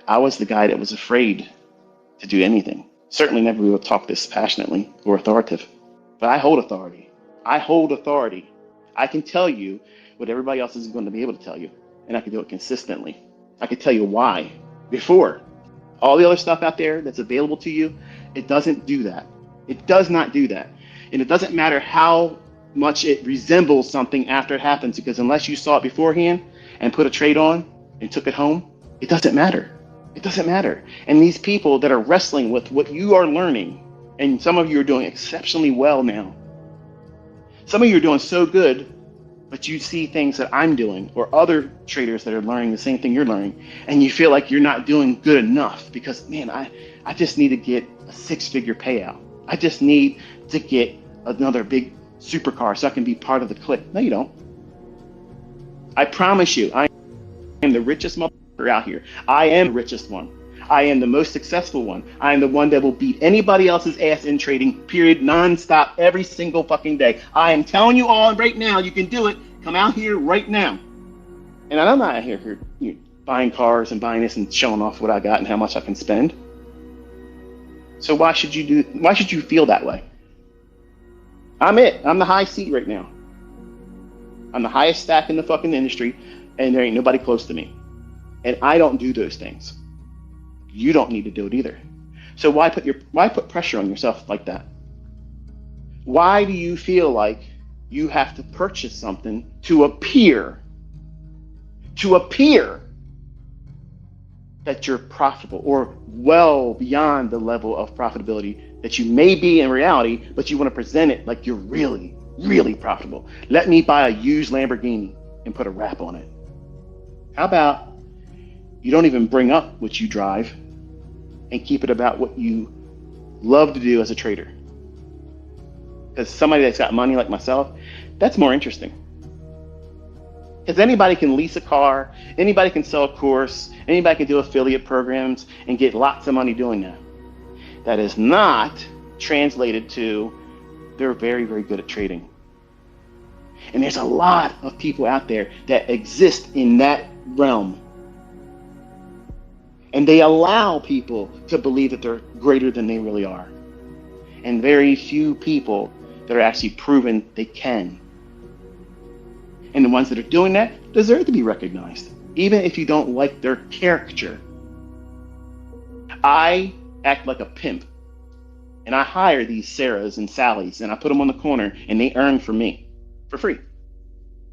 I was the guy that was afraid to do anything. Certainly never will talk this passionately or authoritative, but I hold authority. I hold authority. I can tell you what everybody else is going to be able to tell you, and I can do it consistently. I can tell you why. Before, all the other stuff out there that's available to you, it doesn't do that. It does not do that. And it doesn't matter how much it resembles something after it happens, because unless you saw it beforehand and put a trade on and took it home, it doesn't matter. It doesn't matter. And these people that are wrestling with what you are learning, and some of you are doing exceptionally well now. Some of you are doing so good, but you see things that I'm doing or other traders that are learning the same thing you're learning, and you feel like you're not doing good enough because, man, I just need to get a 6-figure payout. I just need to get another big supercar so I can be part of the clique. No, you don't. I promise you, I am the richest motherfucker out here. I am the richest one. I am the most successful one. I am the one that will beat anybody else's ass in trading, period, nonstop, every single fucking day. I am telling you all right now, you can do it. Come out here right now. And I'm not out here buying cars and buying this and showing off what I got and how much I can spend. So why should you feel that way? I'm the high seat right now. I'm the highest stack in the fucking industry, and there ain't nobody close to me. And I don't do those things. You don't need to do it either. So why put pressure on yourself like that? Why do you feel like you have to purchase something to appear that you're profitable or well beyond the level of profitability that you may be in reality, but you want to present it like you're really, really profitable? Let me buy a used Lamborghini and put a wrap on it. How about you don't even bring up what you drive and keep it about what you love to do as a trader? Because somebody that's got money like myself, that's more interesting. Because anybody can lease a car, anybody can sell a course, anybody can do affiliate programs and get lots of money doing that. That is not translated to they're very, very good at trading. And there's a lot of people out there that exist in that realm. And they allow people to believe that they're greater than they really are. And very few people that are actually proven they can. And the ones that are doing that deserve to be recognized, even if you don't like their character. I act like a pimp, and I hire these Sarahs and Sallys, and I put them on the corner, and they earn from me for free.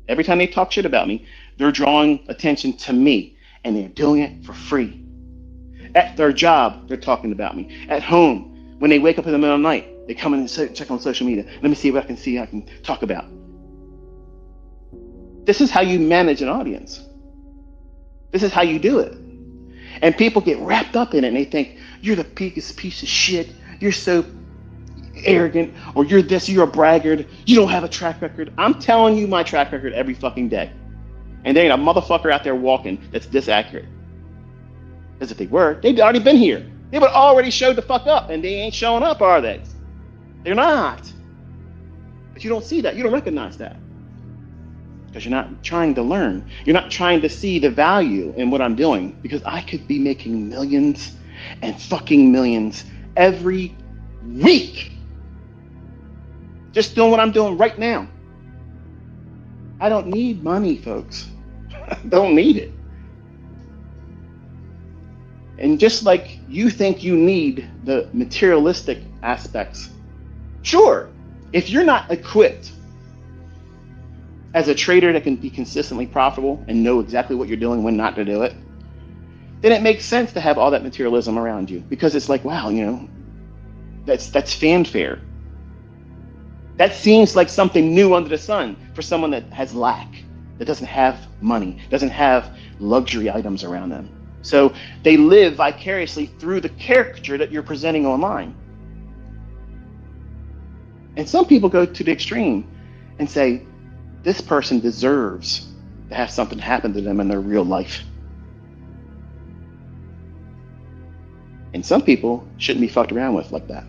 Every time they talk shit about me, they're drawing attention to me, and they're doing it for free. At their job, they're talking about me. At home, when they wake up in the middle of the night, they come in and check on social media. Let me see what I can talk about. This is how you manage an audience. This is how you do it. And people get wrapped up in it, and they think, you're the biggest piece of shit. You're so arrogant, or you're this, you're a braggart. You don't have a track record. I'm telling you my track record every fucking day. And there ain't a motherfucker out there walking that's this accurate. Because if they were, they'd already been here. They would already showed the fuck up, and they ain't showing up, are they? They're not. But you don't see that. You don't recognize that. Because you're not trying to learn. You're not trying to see the value in what I'm doing. Because I could be making millions and fucking millions every week. Just doing what I'm doing right now. I don't need money, folks. I don't need it. And just like you think you need the materialistic aspects, sure, if you're not equipped as a trader that can be consistently profitable and know exactly what you're doing, when not to do it, then it makes sense to have all that materialism around you, because it's like, wow, that's fanfare. That seems like something new under the sun for someone that has lack, that doesn't have money, doesn't have luxury items around them. So they live vicariously through the caricature that you're presenting online. And some people go to the extreme and say, this person deserves to have something happen to them in their real life. And some people shouldn't be fucked around with like that.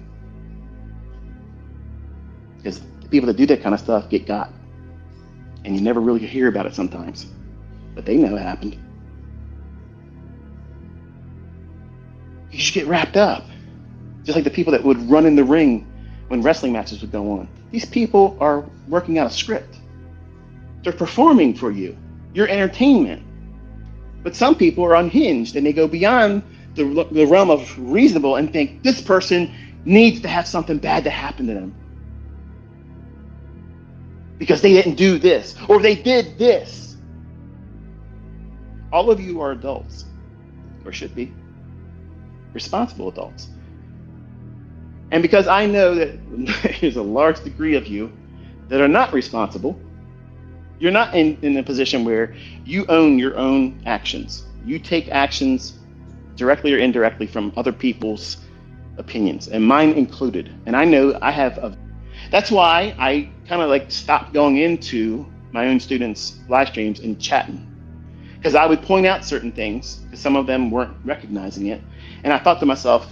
Because the people that do that kind of stuff get got. And you never really hear about it sometimes. But they know it happened. You should get wrapped up. Just like the people that would run in the ring when wrestling matches would go on. These people are working out a script. They're performing for you. Your entertainment. But some people are unhinged and they go beyond the realm of reasonable and think this person needs to have something bad to happen to them. Because they didn't do this or they did this. All of you are adults, or should be, responsible adults. And because I know that there's a large degree of you that are not responsible, you're not in a position where you own your own actions. You take actions directly or indirectly from other people's opinions, and mine included. And I know I have that's why I kind of like stopped going into my own students' live streams and chatting. Because I would point out certain things, because some of them weren't recognizing it. And I thought to myself,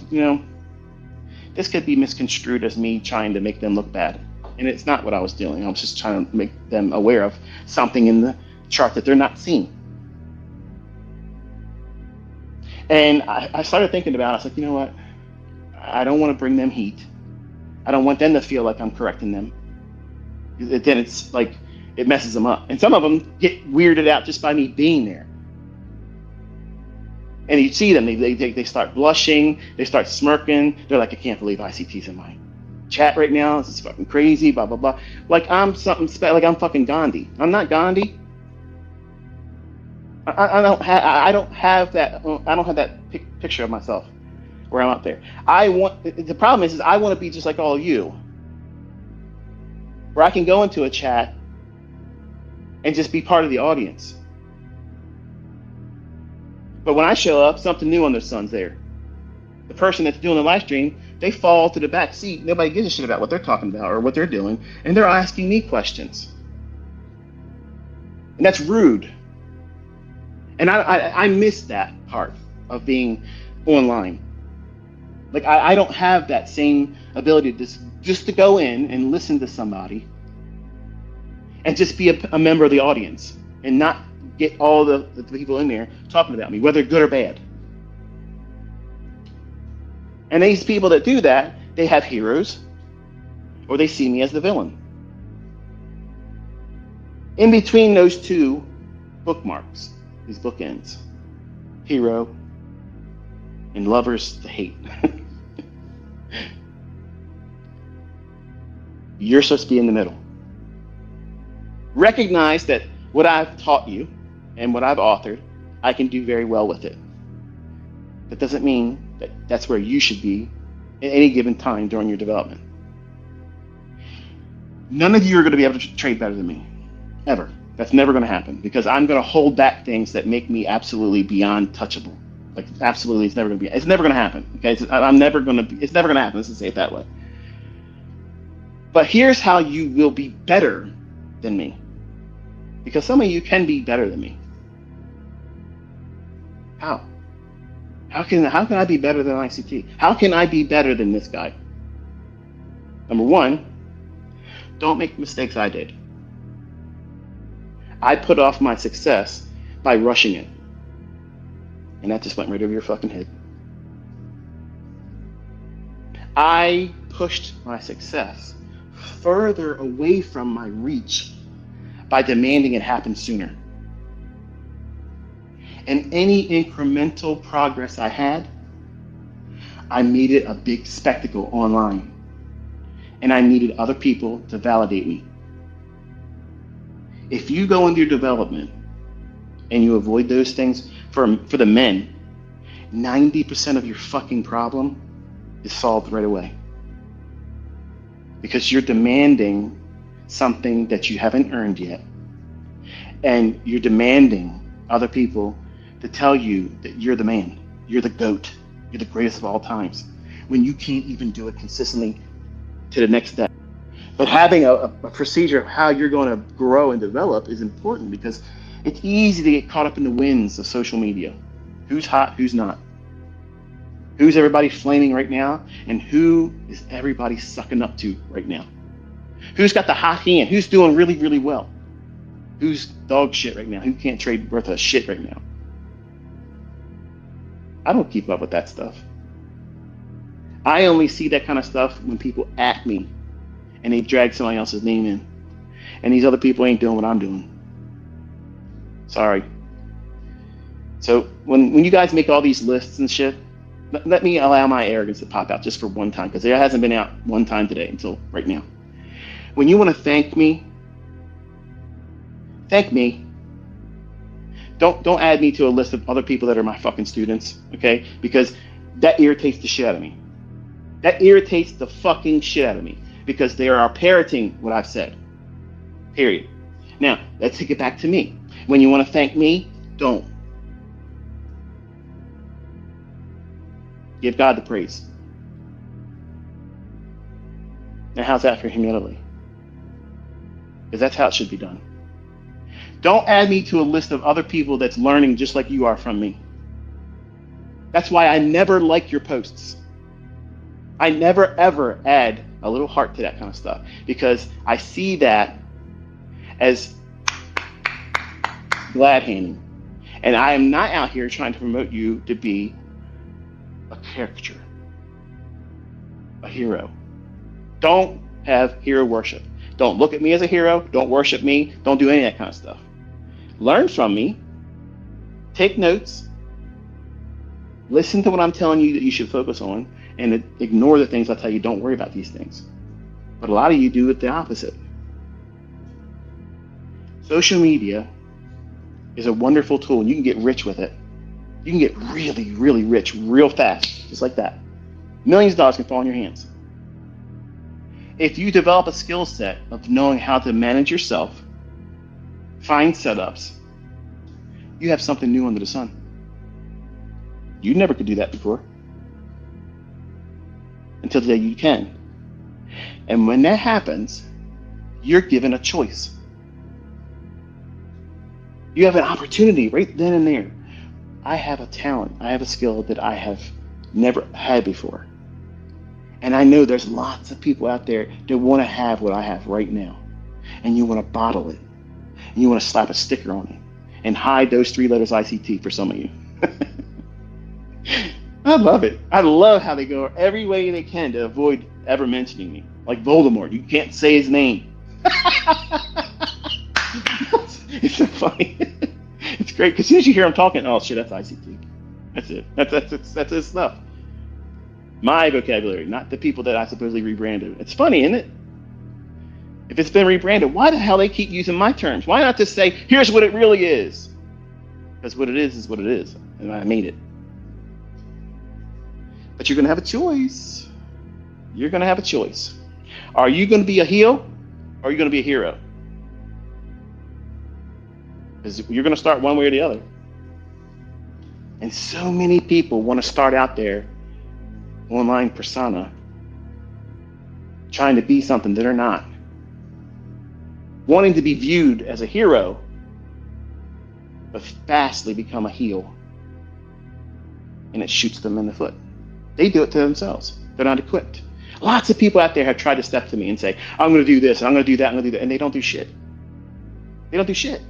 this could be misconstrued as me trying to make them look bad. And it's not what I was doing. I was just trying to make them aware of something in the chart that they're not seeing. And I started thinking about it. I was like, you know what? I don't want to bring them heat. I don't want them to feel like I'm correcting them. Then it's like, it messes them up. And some of them get weirded out just by me being there. And you see them, they start blushing, they start smirking. They're like, I can't believe ICT's in my chat right now. This is fucking crazy, blah, blah, blah. Like I'm something special, like I'm fucking Gandhi. I'm not Gandhi. I don't have that picture of myself where I'm up there. The problem is I want to be just like all of you. Where I can go into a chat and just be part of the audience. But when I show up, something new on their son's there. The person that's doing the live stream, they fall to the back seat. Nobody gives a shit about what they're talking about or what they're doing. And they're asking me questions. And that's rude. And I miss that part of being online. Like I don't have that same ability just to go in and listen to somebody and just be a member of the audience and not get all the people in there talking about me, whether good or bad. And these people that do that, they have heroes or they see me as the villain. In between those two bookmarks, these bookends, hero and lovers to hate. You're supposed to be in the middle. Recognize that what I've taught you and what I've authored, I can do very well with it. That doesn't mean that that's where you should be at any given time during your development. None of you are going to be able to trade better than me, ever. That's never going to happen because I'm going to hold back things that make me absolutely beyond touchable. Like absolutely, it's never going to happen. Okay, it's never going to happen. Let's just say it that way. But here's how you will be better than me, because some of you can be better than me. How? How can I be better than ICT? How can I be better than this guy? Number one, don't make the mistakes I did. I put off my success by rushing it. And that just went right over your fucking head. I pushed my success further away from my reach by demanding it happen sooner. And any incremental progress I had, I made it a big spectacle online. And I needed other people to validate me. If you go into your development and you avoid those things, for the men, 90% of your fucking problem is solved right away. Because you're demanding something that you haven't earned yet. And you're demanding other people to tell you that you're the man, you're the GOAT, you're the greatest of all times, when you can't even do it consistently to the next step. But having a procedure of how you're going to grow and develop is important because it's easy to get caught up in the winds of social media. Who's hot, who's not? Who's everybody flaming right now? And who is everybody sucking up to right now? Who's got the hot hand? Who's doing really, really well? Who's dog shit right now? Who can't trade worth a shit right now? I don't keep up with that stuff. I only see that kind of stuff when people at me and they drag somebody else's name in. And these other people ain't doing what I'm doing. Sorry. So when you guys make all these lists and shit, let me allow my arrogance to pop out just for one time, because it hasn't been out one time today until right now. When you want to thank me, thank me. Don't add me to a list of other people that are my fucking students, okay? Because that irritates the shit out of me. That irritates the fucking shit out of me, because they are parroting what I've said. Period. Now, let's take it back to me. When you want to thank me, don't. Give God the praise. Now, how's that for humility? Because that's how it should be done. Don't add me to a list of other people that's learning just like you are from me. That's why I never like your posts. I never ever add a little heart to that kind of stuff, because I see that as glad handing. And I am not out here trying to promote you to be a caricature, a hero. Don't have hero worship. Don't look at me as a hero. Don't worship me. Don't do any of that kind of stuff. Learn from me. Take notes. Listen to what I'm telling you that you should focus on, and ignore the things I tell you. Don't worry about these things. But a lot of you do it the opposite. Social media is a wonderful tool, and you can get rich with it. You can get really, really rich real fast, just like that. Millions of dollars can fall in your hands. If you develop a skill set of knowing how to manage yourself, find setups, you have something new under the sun. You never could do that before. Until the day you can. And when that happens, you're given a choice. You have an opportunity right then and there. I have a talent, I have a skill that I have never had before. And I know there's lots of people out there that want to have what I have right now. And you want to bottle it. And you want to slap a sticker on it. And hide those 3 letters ICT for some of you. I love it. I love how they go every way they can to avoid ever mentioning me. Like Voldemort, you can't say his name. It's so funny. It's great, because as soon as you hear him talking, oh shit, that's ICT. That's it. That's his stuff. My vocabulary, not the people that I supposedly rebranded. It's funny, isn't it? If it's been rebranded, why the hell they keep using my terms? Why not just say, here's what it really is? Because what it is what it is, and I made it. But you're going to have a choice. You're going to have a choice. Are you going to be a heel, or are you going to be a hero? Because you're going to start one way or the other. And so many people want to start out there, online persona, trying to be something that they're not. Wanting to be viewed as a hero, but fastly become a heel. And it shoots them in the foot. They do it to themselves. They're not equipped. Lots of people out there have tried to step to me and say, I'm going to do this, I'm going to do that, I'm going to do that. And they don't do shit. They don't do shit.